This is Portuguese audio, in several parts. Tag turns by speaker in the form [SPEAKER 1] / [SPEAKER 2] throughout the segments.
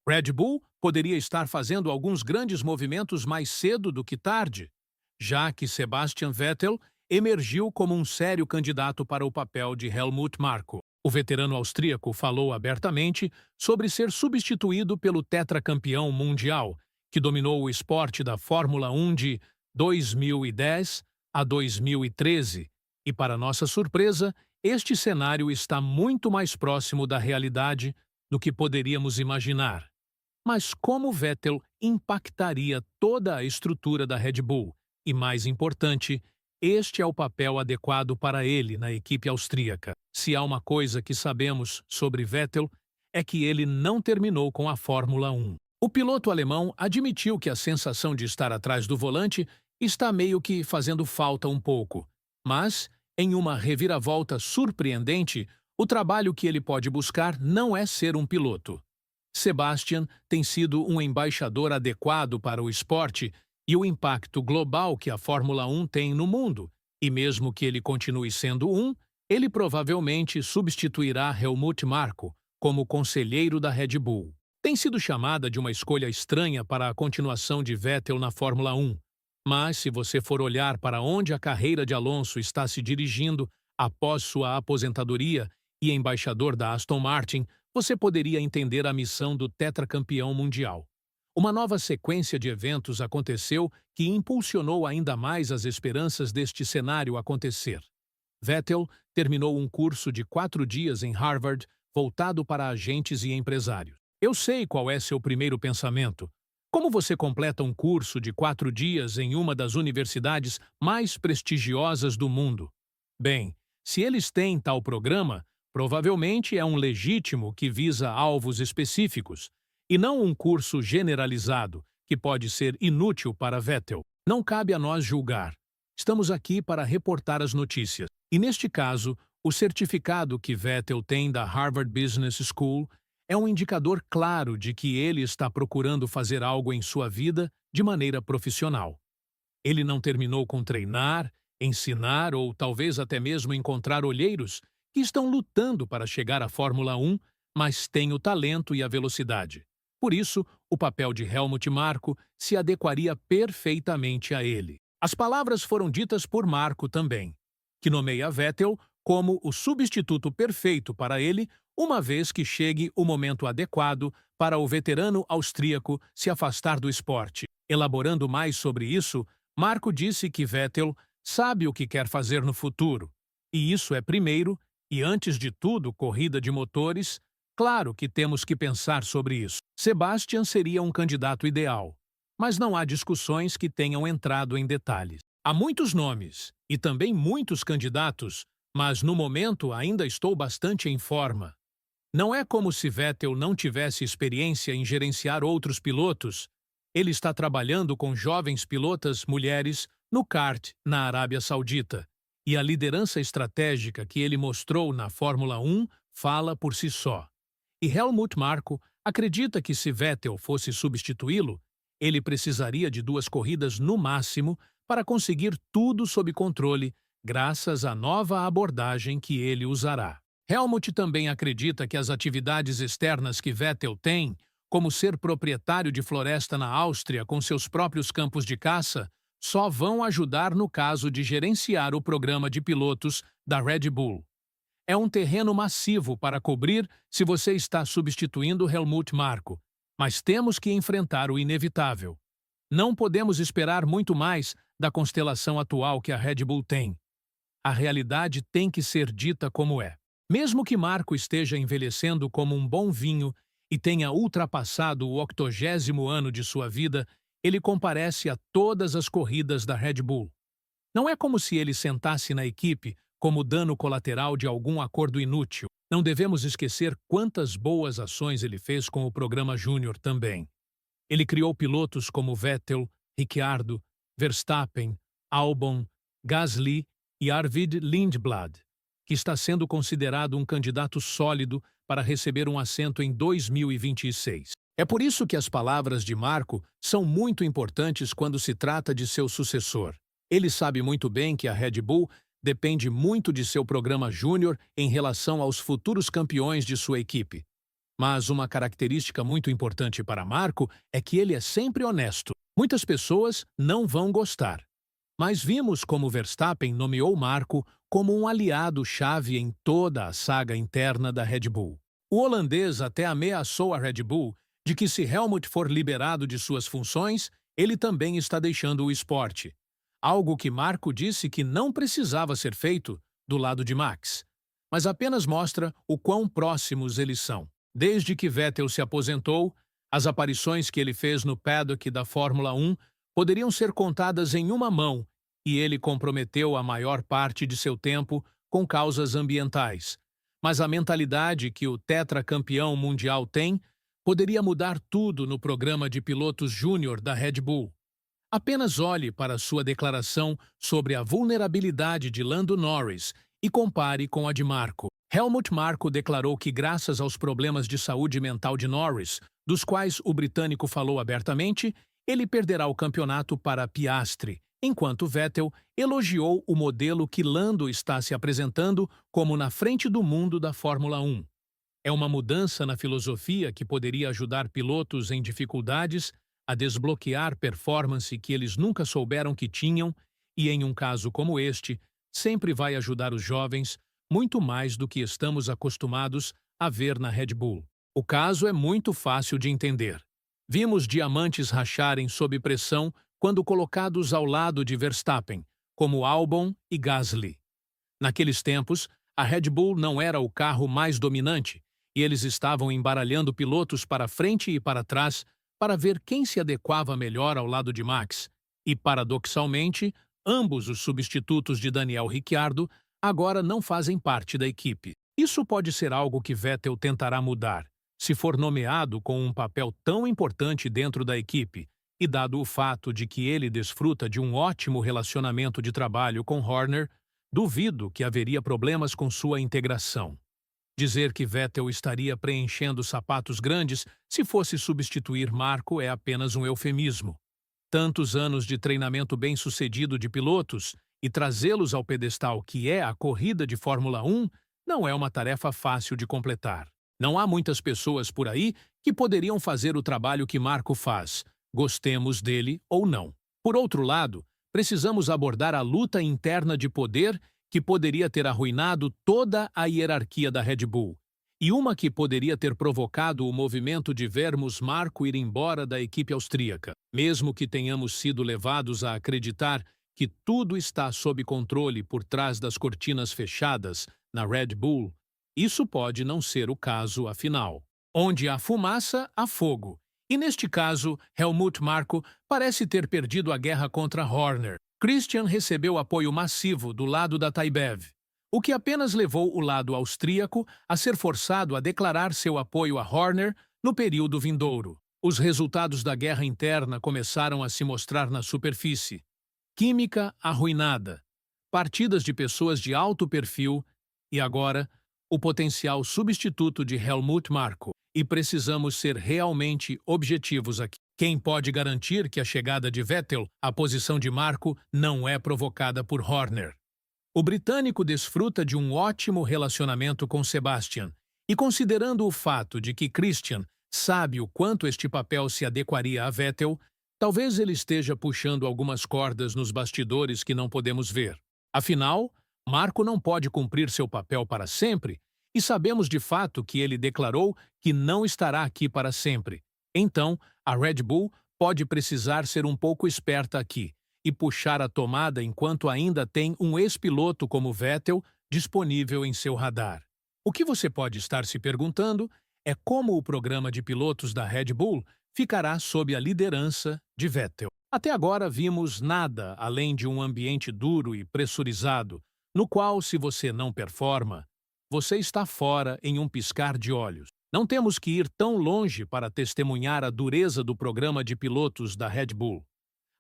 [SPEAKER 1] Red Bull poderia estar fazendo alguns grandes movimentos mais cedo do que tarde, já que Sebastian Vettel emergiu como um sério candidato para o papel de Helmut Marko. O veterano austríaco falou abertamente sobre ser substituído pelo tetracampeão mundial, que dominou o esporte da Fórmula 1 de 2010 a 2013, e, para nossa surpresa, este cenário está muito mais próximo da realidade do que poderíamos imaginar. Mas como Vettel impactaria toda a estrutura da Red Bull? E, mais importante, este é o papel adequado para ele na equipe austríaca. Se há uma coisa que sabemos sobre Vettel, é que ele não terminou com a Fórmula 1. O piloto alemão admitiu que a sensação de estar atrás do volante está meio que fazendo falta um pouco. Mas, em uma reviravolta surpreendente, o trabalho que ele pode buscar não é ser um piloto. Sebastian tem sido um embaixador adequado para o esporte e o impacto global que a Fórmula 1 tem no mundo, e mesmo que ele continue sendo ele provavelmente substituirá Helmut Marko como conselheiro da Red Bull. Tem sido chamada de uma escolha estranha para a continuação de Vettel na Fórmula 1, mas se você for olhar para onde a carreira de Alonso está se dirigindo após sua aposentadoria e embaixador da Aston Martin, você poderia entender a missão do tetracampeão mundial. Uma nova sequência de eventos aconteceu que impulsionou ainda mais as esperanças deste cenário acontecer. Vettel terminou um curso de 4 dias em Harvard voltado para agentes e empresários. Eu sei qual é seu primeiro pensamento. Como você completa um curso de 4 dias em uma das universidades mais prestigiosas do mundo? Bem, se eles têm tal programa, provavelmente é um legítimo que visa alvos específicos, e não um curso generalizado, que pode ser inútil para Vettel. Não cabe a nós julgar. Estamos aqui para reportar as notícias. E neste caso, o certificado que Vettel tem da Harvard Business School é um indicador claro de que ele está procurando fazer algo em sua vida de maneira profissional. Ele não terminou com treinar, ensinar ou talvez até mesmo encontrar olheiros que estão lutando para chegar à Fórmula 1, mas têm o talento e a velocidade. Por isso, o papel de Helmut Marko se adequaria perfeitamente a ele. As palavras foram ditas por Marko também, que nomeia Vettel como o substituto perfeito para ele, uma vez que chegue o momento adequado para o veterano austríaco se afastar do esporte. Elaborando mais sobre isso, Marko disse que Vettel sabe o que quer fazer no futuro, e isso é primeiro, e antes de tudo, corrida de motores. Claro que temos que pensar sobre isso. Sebastian seria um candidato ideal, mas não há discussões que tenham entrado em detalhes. Há muitos nomes e também muitos candidatos, mas no momento ainda estou bastante em forma. Não é como se Vettel não tivesse experiência em gerenciar outros pilotos. Ele está trabalhando com jovens pilotas mulheres no kart na Arábia Saudita, e a liderança estratégica que ele mostrou na Fórmula 1 fala por si só. E Helmut Marko acredita que se Vettel fosse substituí-lo, ele precisaria de 2 corridas no máximo para conseguir tudo sob controle, graças à nova abordagem que ele usará. Helmut também acredita que as atividades externas que Vettel tem, como ser proprietário de floresta na Áustria com seus próprios campos de caça, só vão ajudar no caso de gerenciar o programa de pilotos da Red Bull. É um terreno massivo para cobrir se você está substituindo Helmut Marko, mas temos que enfrentar o inevitável. Não podemos esperar muito mais da constelação atual que a Red Bull tem. A realidade tem que ser dita como é. Mesmo que Marko esteja envelhecendo como um bom vinho e tenha ultrapassado o 80º ano de sua vida, ele comparece a todas as corridas da Red Bull. Não é como se ele sentasse na equipe como dano colateral de algum acordo inútil. Não devemos esquecer quantas boas ações ele fez com o programa Júnior também. Ele criou pilotos como Vettel, Ricciardo, Verstappen, Albon, Gasly e Arvid Lindblad, que está sendo considerado um candidato sólido para receber um assento em 2026. É por isso que as palavras de Marko são muito importantes quando se trata de seu sucessor. Ele sabe muito bem que a Red Bull depende muito de seu programa Júnior em relação aos futuros campeões de sua equipe. Mas uma característica muito importante para Marco é que ele é sempre honesto. Muitas pessoas não vão gostar, mas vimos como Verstappen nomeou Marco como um aliado-chave em toda a saga interna da Red Bull. O holandês até ameaçou a Red Bull de que se Helmut for liberado de suas funções, ele também está deixando o esporte. Algo que Marco disse que não precisava ser feito do lado de Max, mas apenas mostra o quão próximos eles são. Desde que Vettel se aposentou, as aparições que ele fez no paddock da Fórmula 1 poderiam ser contadas em uma mão, e ele comprometeu a maior parte de seu tempo com causas ambientais. Mas a mentalidade que o tetracampeão mundial tem poderia mudar tudo no programa de pilotos júnior da Red Bull. Apenas olhe para sua declaração sobre a vulnerabilidade de Lando Norris e compare com a de Marco. Helmut Marko declarou que, graças aos problemas de saúde mental de Norris, dos quais o britânico falou abertamente, ele perderá o campeonato para Piastri, enquanto Vettel elogiou o modelo que Lando está se apresentando como na frente do mundo da Fórmula 1. É uma mudança na filosofia que poderia ajudar pilotos em dificuldades a desbloquear performance que eles nunca souberam que tinham e, em um caso como este, sempre vai ajudar os jovens muito mais do que estamos acostumados a ver na Red Bull. O caso é muito fácil de entender. Vimos diamantes racharem sob pressão quando colocados ao lado de Verstappen, como Albon e Gasly. Naqueles tempos, a Red Bull não era o carro mais dominante, e eles estavam embaralhando pilotos para frente e para trás para ver quem se adequava melhor ao lado de Max. E, paradoxalmente, ambos os substitutos de Daniel Ricciardo agora não fazem parte da equipe. Isso pode ser algo que Vettel tentará mudar, se for nomeado com um papel tão importante dentro da equipe, e dado o fato de que ele desfruta de um ótimo relacionamento de trabalho com Horner, duvido que haveria problemas com sua integração. Dizer que Vettel estaria preenchendo sapatos grandes se fosse substituir Marko é apenas um eufemismo. Tantos anos de treinamento bem-sucedido de pilotos e trazê-los ao pedestal que é a corrida de Fórmula 1 não é uma tarefa fácil de completar. Não há muitas pessoas por aí que poderiam fazer o trabalho que Marko faz, gostemos dele ou não. Por outro lado, precisamos abordar a luta interna de poder que poderia ter arruinado toda a hierarquia da Red Bull, e uma que poderia ter provocado o movimento de vermos Marko ir embora da equipe austríaca. Mesmo que tenhamos sido levados a acreditar que tudo está sob controle por trás das cortinas fechadas na Red Bull, isso pode não ser o caso afinal. Onde há fumaça, há fogo. E neste caso, Helmut Marko parece ter perdido a guerra contra Horner. Christian recebeu apoio massivo do lado da Taibev, o que apenas levou o lado austríaco a ser forçado a declarar seu apoio a Horner no período vindouro. Os resultados da guerra interna começaram a se mostrar na superfície. Química arruinada, partidas de pessoas de alto perfil e agora o potencial substituto de Helmut Marko. E precisamos ser realmente objetivos aqui. Quem pode garantir que a chegada de Vettel à posição de Marko não é provocada por Horner? O britânico desfruta de um ótimo relacionamento com Sebastian, e considerando o fato de que Christian sabe o quanto este papel se adequaria a Vettel, talvez ele esteja puxando algumas cordas nos bastidores que não podemos ver. Afinal, Marko não pode cumprir seu papel para sempre, e sabemos de fato que ele declarou que não estará aqui para sempre. Então, a Red Bull pode precisar ser um pouco esperta aqui e puxar a tomada enquanto ainda tem um ex-piloto como Vettel disponível em seu radar. O que você pode estar se perguntando é como o programa de pilotos da Red Bull ficará sob a liderança de Vettel. Até agora vimos nada além de um ambiente duro e pressurizado, no qual, se você não performa, você está fora em um piscar de olhos. Não temos que ir tão longe para testemunhar a dureza do programa de pilotos da Red Bull.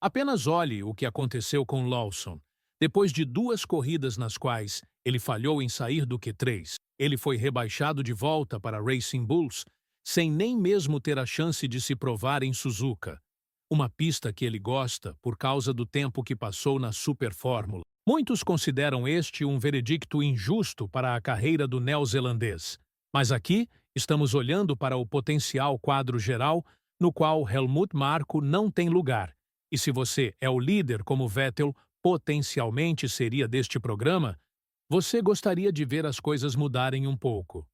[SPEAKER 1] Apenas olhe o que aconteceu com Lawson. Depois de 2 corridas nas quais ele falhou em sair do Q3, ele foi rebaixado de volta para Racing Bulls, sem nem mesmo ter a chance de se provar em Suzuka, uma pista que ele gosta por causa do tempo que passou na Super Fórmula. Muitos consideram este um veredicto injusto para a carreira do neozelandês, mas aqui Estamos olhando para o potencial quadro geral no qual Helmut Marko não tem lugar. E se você é o líder como Vettel potencialmente seria deste programa, você gostaria de ver as coisas mudarem um pouco.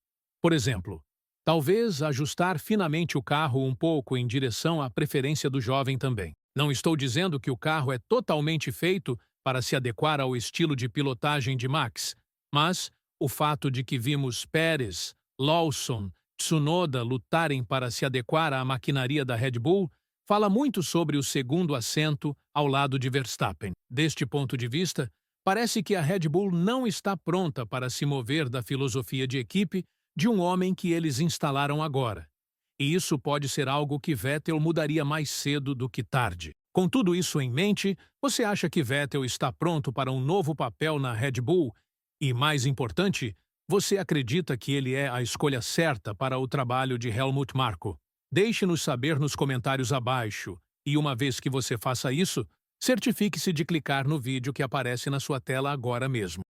[SPEAKER 1] Por exemplo, talvez ajustar finamente o carro um pouco em direção à preferência do jovem também. Não estou dizendo que o carro é totalmente feito para se adequar ao estilo de pilotagem de Max, mas o fato de que vimos Pérez, Lawson, Tsunoda lutarem para se adequar à maquinaria da Red Bull fala muito sobre o segundo assento ao lado de Verstappen. Deste ponto de vista, parece que a Red Bull não está pronta para se mover da filosofia de equipe de um homem que eles instalaram agora. E isso pode ser algo que Vettel mudaria mais cedo do que tarde. Com tudo isso em mente, você acha que Vettel está pronto para um novo papel na Red Bull? E, mais importante, você acredita que ele é a escolha certa para o trabalho de Helmut Marko? Deixe-nos saber nos comentários abaixo. E uma vez que você faça isso, certifique-se de clicar no vídeo que aparece na sua tela agora mesmo.